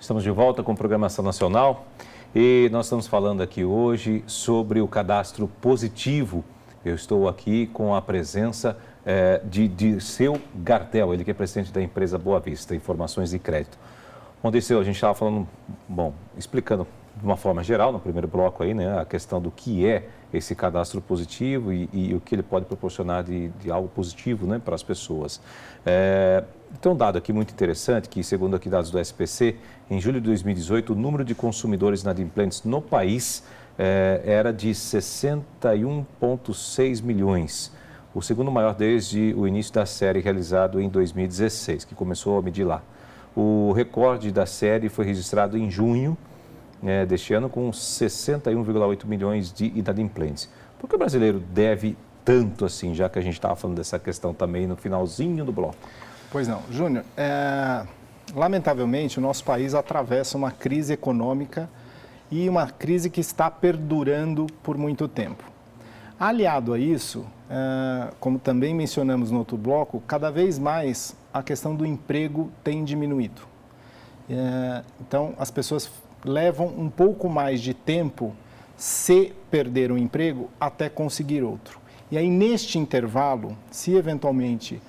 Estamos de volta com Programação Nacional e nós estamos falando aqui hoje sobre o cadastro positivo. Eu estou aqui com a presença de Dirceu Gardel, ele que é presidente da empresa Boa Vista, Informações e Crédito. Bom, Dirceu, a gente estava falando, explicando de uma forma geral, no primeiro bloco aí, né, a questão do que é esse cadastro positivo e o que ele pode proporcionar de algo positivo, né, para as pessoas. Tem um dado aqui muito interessante que, segundo aqui dados do SPC, em julho de 2018, o número de consumidores inadimplentes no país era de 61,6 milhões, o segundo maior desde o início da série realizado em 2016, que começou a medir lá. O recorde da série foi registrado em junho deste ano, com 61,8 milhões de inadimplentes. Por que o brasileiro deve tanto assim, já que a gente estava falando dessa questão também no finalzinho do bloco? Pois não, Júnior, lamentavelmente o nosso país atravessa uma crise econômica e uma crise que está perdurando por muito tempo. Aliado a isso, como também mencionamos no outro bloco, cada vez mais a questão do emprego tem diminuído. Então, as pessoas levam um pouco mais de tempo, se perder um emprego, até conseguir outro. E aí, neste intervalo, se eventualmente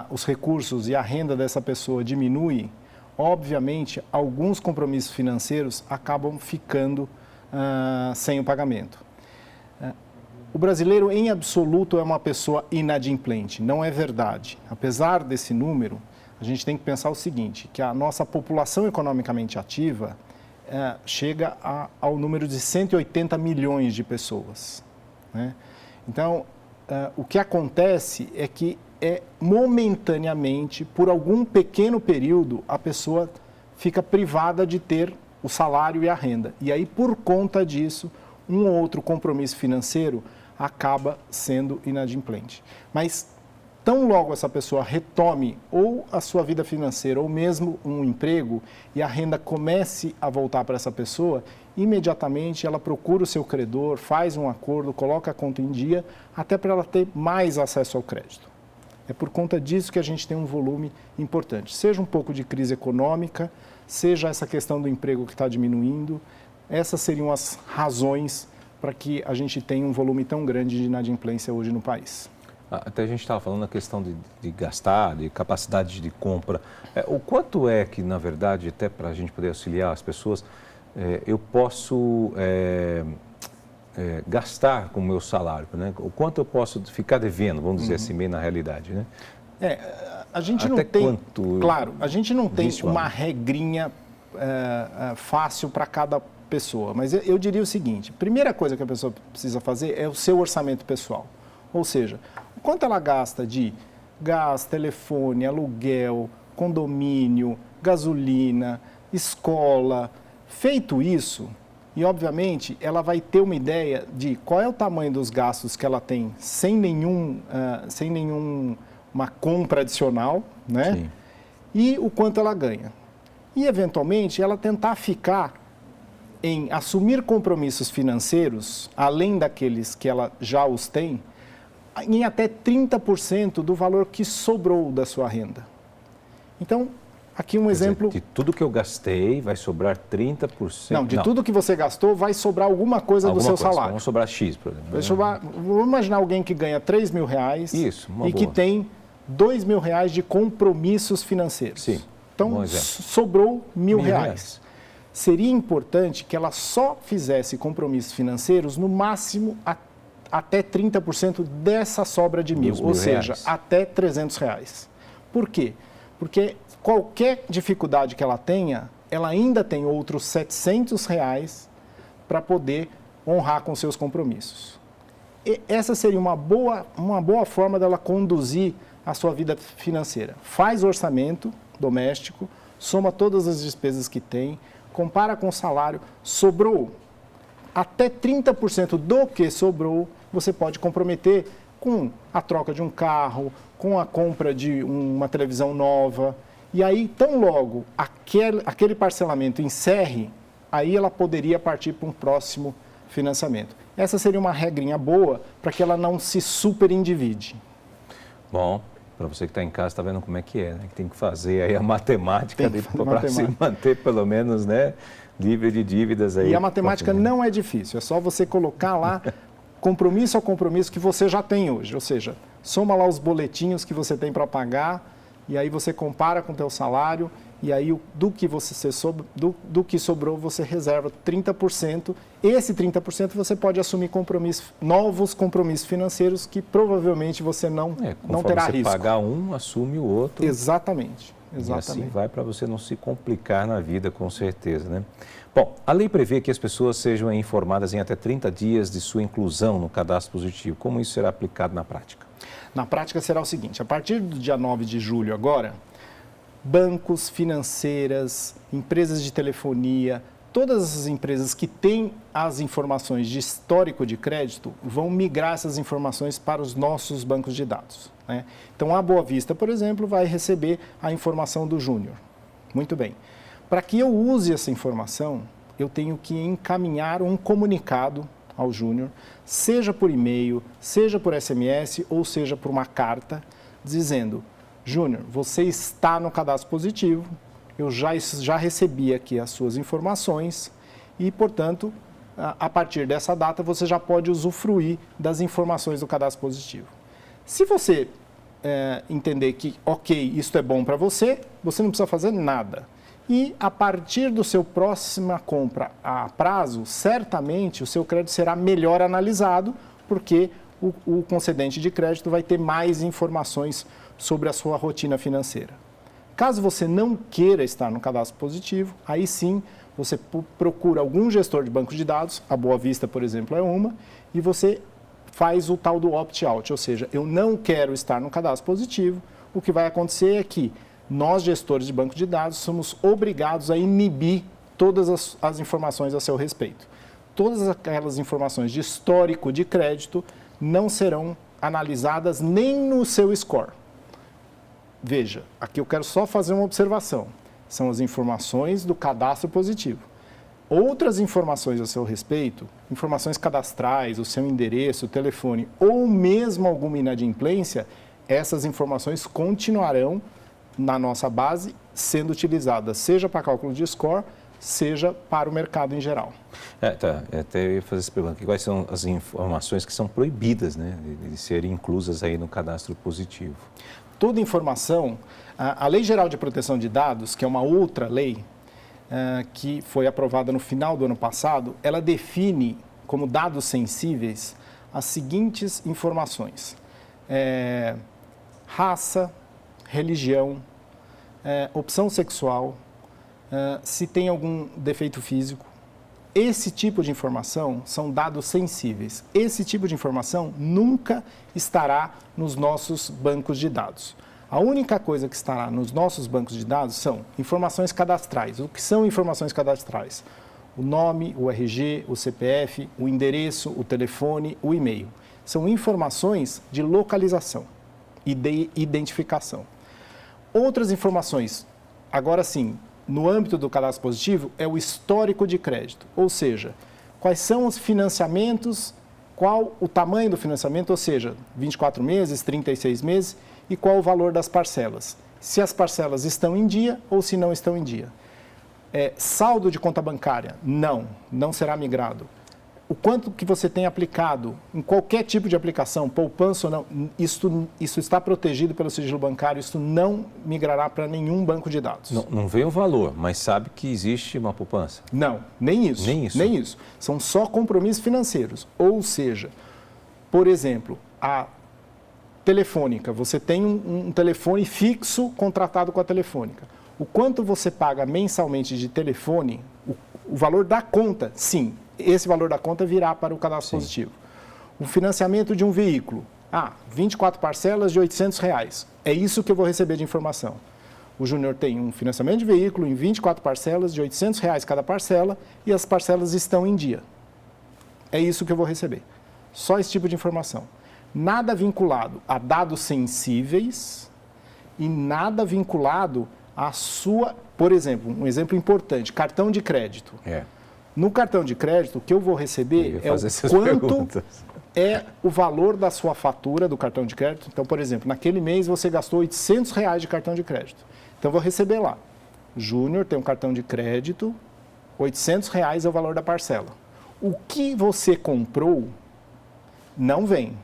os recursos e a renda dessa pessoa diminui, obviamente, alguns compromissos financeiros acabam ficando sem o pagamento. O brasileiro, em absoluto, é uma pessoa inadimplente. Não é verdade. Apesar desse número, a gente tem que pensar o seguinte, que a nossa população economicamente ativa chega ao número de 180 milhões de pessoas, né? Então, o que acontece é que momentaneamente, por algum pequeno período, a pessoa fica privada de ter o salário e a renda. E aí, por conta disso, um ou outro compromisso financeiro acaba sendo inadimplente. Mas, tão logo essa pessoa retome ou a sua vida financeira ou mesmo um emprego e a renda comece a voltar para essa pessoa, imediatamente ela procura o seu credor, faz um acordo, coloca a conta em dia, até para ela ter mais acesso ao crédito. É por conta disso que a gente tem um volume importante. Seja um pouco de crise econômica, seja essa questão do emprego que está diminuindo, essas seriam as razões para que a gente tenha um volume tão grande de inadimplência hoje no país. Até a gente estava falando da questão de gastar, de capacidade de compra. O quanto é que, na verdade, até para a gente poder auxiliar as pessoas, eu posso gastar com o meu salário, né? O quanto eu posso ficar devendo, vamos dizer assim, bem na realidade, né? A gente até não tem, quanto claro, a gente não tem uma regrinha fácil para cada pessoa, mas eu diria o seguinte, a primeira coisa que a pessoa precisa fazer é o seu orçamento pessoal, ou seja, quanto ela gasta de gás, telefone, aluguel, condomínio, gasolina, escola. Feito isso, e obviamente ela vai ter uma ideia de qual é o tamanho dos gastos que ela tem sem nenhuma compra adicional, né? Sim. E o quanto ela ganha. E eventualmente ela tentar ficar em assumir compromissos financeiros, além daqueles que ela já os tem, em até 30% do valor que sobrou da sua renda. Então, aqui um exemplo... De tudo que eu gastei, vai sobrar 30%? Não, tudo que você gastou, vai sobrar alguma coisa do seu salário. Vamos sobrar X, por exemplo. Vamos imaginar alguém que ganha R$3.000 e que tem R$2.000 de compromissos financeiros. Sim, então, sobrou R$1.000. Seria importante que ela só fizesse compromissos financeiros, no máximo, até 30% dessa sobra de R$1.000, ou seja, até R$300. Por quê? Porque qualquer dificuldade que ela tenha, ela ainda tem outros R$700 para poder honrar com seus compromissos. E essa seria uma boa forma dela conduzir a sua vida financeira. Faz orçamento doméstico, soma todas as despesas que tem, compara com o salário, sobrou até 30% do que sobrou, você pode comprometer com a troca de um carro, com a compra de uma televisão nova. E aí, tão logo aquele parcelamento encerre, aí ela poderia partir para um próximo financiamento. Essa seria uma regrinha boa para que ela não se super endivide. Bom, para você que está em casa, está vendo como é que é, né? Que tem que fazer aí a matemática para se manter pelo menos, né, livre de dívidas. Aí, e a matemática não é difícil, é só você colocar lá compromisso a compromisso que você já tem hoje, ou seja, soma lá os boletinhos que você tem para pagar e aí você compara com o teu salário e aí do que sobrou você reserva 30%. Esse 30% você pode assumir novos compromissos financeiros que provavelmente você não terá risco. Você pagar um, assume o outro. Exatamente. E assim vai para você não se complicar na vida, com certeza, né? Bom, a lei prevê que as pessoas sejam informadas em até 30 dias de sua inclusão no cadastro positivo. Como isso será aplicado na prática? Na prática será o seguinte, a partir do dia 9 de julho agora, bancos, financeiras, empresas de telefonia, todas essas empresas que têm as informações de histórico de crédito vão migrar essas informações para os nossos bancos de dados, né? Então, a Boa Vista, por exemplo, vai receber a informação do Júnior. Muito bem. Para que eu use essa informação, eu tenho que encaminhar um comunicado ao Júnior, seja por e-mail, seja por SMS ou seja por uma carta, dizendo: Júnior, você está no cadastro positivo, eu já recebi aqui as suas informações e, portanto, a partir dessa data você já pode usufruir das informações do cadastro positivo. Se você entender que, ok, isso é bom para você, você não precisa fazer nada. E a partir do seu próxima compra a prazo, certamente o seu crédito será melhor analisado, porque o concedente de crédito vai ter mais informações sobre a sua rotina financeira. Caso você não queira estar no cadastro positivo, aí sim você procura algum gestor de banco de dados, a Boa Vista, por exemplo, é uma, e você faz o tal do opt-out, ou seja, eu não quero estar no cadastro positivo. O que vai acontecer é que nós, gestores de banco de dados, somos obrigados a inibir todas as informações a seu respeito. Todas aquelas informações de histórico de crédito não serão analisadas nem no seu score. Veja, aqui eu quero só fazer uma observação. São as informações do cadastro positivo. Outras informações a seu respeito, informações cadastrais, o seu endereço, o telefone ou mesmo alguma inadimplência, essas informações continuarão na nossa base sendo utilizadas, seja para cálculo de score, seja para o mercado em geral. Até eu ia fazer essa pergunta, quais são as informações que são proibidas, né, de serem inclusas aí no cadastro positivo? Toda informação, a Lei Geral de Proteção de Dados, que é uma outra lei, que foi aprovada no final do ano passado, ela define como dados sensíveis as seguintes informações: raça, religião, opção sexual, se tem algum defeito físico. Esse tipo de informação são dados sensíveis. Esse tipo de informação nunca estará nos nossos bancos de dados. A única coisa que estará nos nossos bancos de dados são informações cadastrais. O que são informações cadastrais? O nome, o RG, o CPF, o endereço, o telefone, o e-mail. São informações de localização e de identificação. Outras informações, agora sim, no âmbito do cadastro positivo, é o histórico de crédito, ou seja, quais são os financiamentos, qual o tamanho do financiamento, ou seja, 24 meses, 36 meses, e qual o valor das parcelas. Se as parcelas estão em dia ou se não estão em dia. Saldo de conta bancária? Não será migrado. O quanto que você tem aplicado em qualquer tipo de aplicação, poupança ou não, isso está protegido pelo sigilo bancário, isso não migrará para nenhum banco de dados. Não vem o valor, mas sabe que existe uma poupança? Não, nem isso. Nem isso. São só compromissos financeiros. Ou seja, por exemplo, a Telefônica, você tem um telefone fixo contratado com a Telefônica. O quanto você paga mensalmente de telefone, o valor da conta, sim, esse valor da conta virá para o cadastro positivo. O financiamento de um veículo, 24 parcelas de R$800. É isso que eu vou receber de informação. O Júnior tem um financiamento de veículo em 24 parcelas de R$800 cada parcela e as parcelas estão em dia. É isso que eu vou receber. Só esse tipo de informação. Nada vinculado a dados sensíveis e nada vinculado à sua, por exemplo, um exemplo importante, cartão de crédito. No cartão de crédito, o que eu vou receber é o é o valor da sua fatura do cartão de crédito. Então, por exemplo, naquele mês você gastou R$800 de cartão de crédito. Então, eu vou receber lá. Júnior tem um cartão de crédito, R$800 é o valor da parcela. O que você comprou não vem,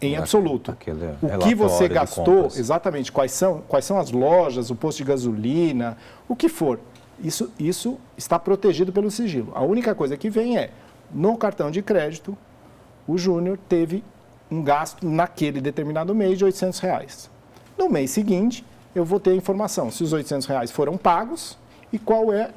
em absoluto. O que você gastou, exatamente, quais são as lojas, o posto de gasolina, o que for. Isso está protegido pelo sigilo. A única coisa que vem é, no cartão de crédito, o Júnior teve um gasto naquele determinado mês de R$800. No mês seguinte, eu vou ter a informação se os R$800 foram pagos e qual é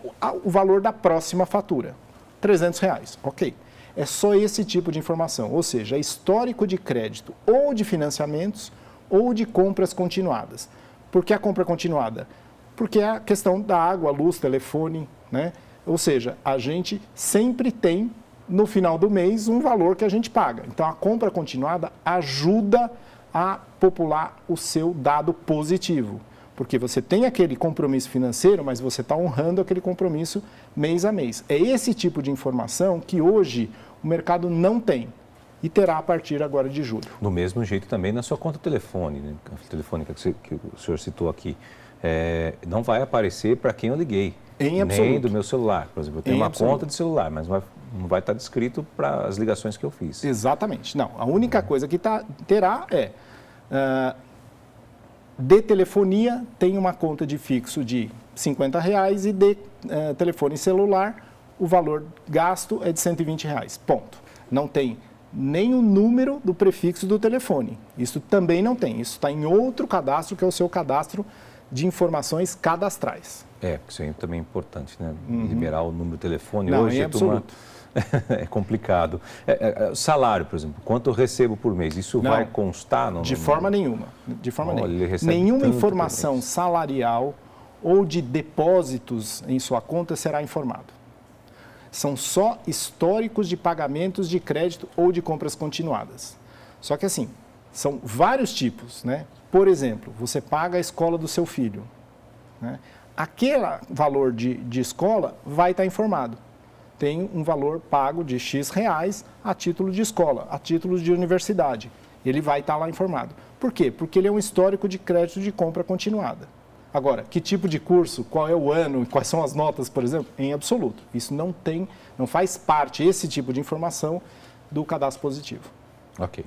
o valor da próxima fatura. R$300, ok. É só esse tipo de informação, ou seja, histórico de crédito ou de financiamentos ou de compras continuadas. Por que a compra continuada? Porque é a questão da água, luz, telefone, né? Ou seja, a gente sempre tem, no final do mês, um valor que a gente paga. Então, a compra continuada ajuda a popular o seu dado positivo. Porque você tem aquele compromisso financeiro, mas você está honrando aquele compromisso mês a mês. É esse tipo de informação que hoje o mercado não tem e terá a partir agora de julho. Do mesmo jeito também na sua conta telefônica que o senhor citou aqui. Não vai aparecer para quem eu liguei. Em absoluto. Nem do meu celular. Por exemplo, eu tenho uma conta de celular, mas não vai estar descrito para as ligações que eu fiz. Exatamente. Não, a única coisa que terá é... de telefonia, tem uma conta de fixo de R$50 e de telefone celular, o valor gasto é de R$120. Ponto. Não tem nem o número do prefixo do telefone. Isso também não tem. Isso está em outro cadastro, que é o seu cadastro de informações cadastrais. Porque isso aí também é importante, né? Liberar o número do telefone. Não, hoje em absoluto. É complicado. Salário, por exemplo, quanto eu recebo por mês, isso vai constar? De forma nenhuma. De forma nenhuma. Nenhuma Nenhuma informação salarial ou de depósitos em sua conta será informado. São só históricos de pagamentos de crédito ou de compras continuadas. Só que assim, são vários tipos, né? Por exemplo, você paga a escola do seu filho, né? Aquele valor de escola vai estar informado. Tem um valor pago de X reais a título de escola, a título de universidade. Ele vai estar lá informado. Por quê? Porque ele é um histórico de crédito de compra continuada. Agora, que tipo de curso, qual é o ano, quais são as notas, por exemplo? Em absoluto. Isso não faz parte, esse tipo de informação, do cadastro positivo. Ok.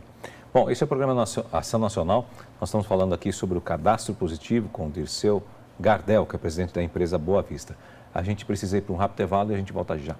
Bom, esse é o programa Ação Nacional. Nós estamos falando aqui sobre o cadastro positivo com o Dirceu Gardel, que é presidente da empresa Boa Vista. A gente precisa ir para um rápido intervalo e a gente volta já.